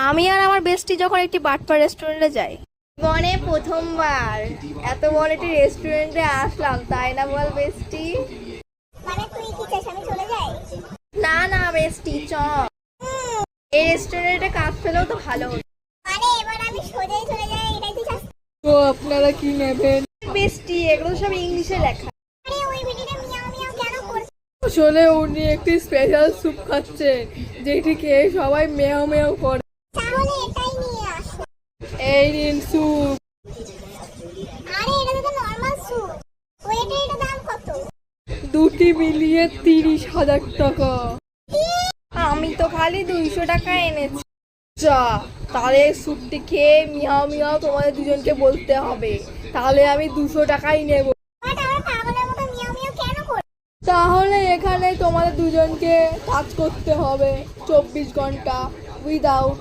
আমি আর আমার বেস্টি যখন একটি বাটপার রেস্টুরেন্টে যাই, জীবনে প্রথমবার এত বড় একটি রেস্টুরেন্টে আসলাম, তাই না বল বেস্টি? মানে তুই কি চাস আমি চলে যাই? না না বেস্টি, চ। এই রেস্টুরেন্টে কাজ পেলেও তো ভালো হতো। মানে এবার আমি সোজাই চলে যাই, এটাই তুই চাস? তো আপনারা কি নেবেন? বেস্টি, এগুলো সব ইংলিশে লেখা। আরে ওই ভিডিওটা মিয়াও মিয়াও কেন করছিস? আসলে উনি একটি স্পেশাল স্যুপ খাচ্ছেন, যেটি খেয়ে সবাই মেও মেও করে। তাহলে এটাই নিয়ে আস। এই নিন স্যুপ। আরে এটা তো নরমাল স্যুপ। ওইটা এটা দাম কত? দুটি মিলিয়ে 30,000 টাকা। আমি তো খালি 200 টাকা এনেছি। যা, তাহলে স্যুপটি খেয়ে মিয়াও মিয়াও তোমাদের দুজনকে বলতে হবে, তাহলে আমি 200 টাকাই নেব। বাট আমরা পাগলের মতো মিয়াও মিয়াও কেন করি? তাহলে এখানে তোমাদের দুজনকে কাজ করতে হবে 24 ঘন্টা উইদাউট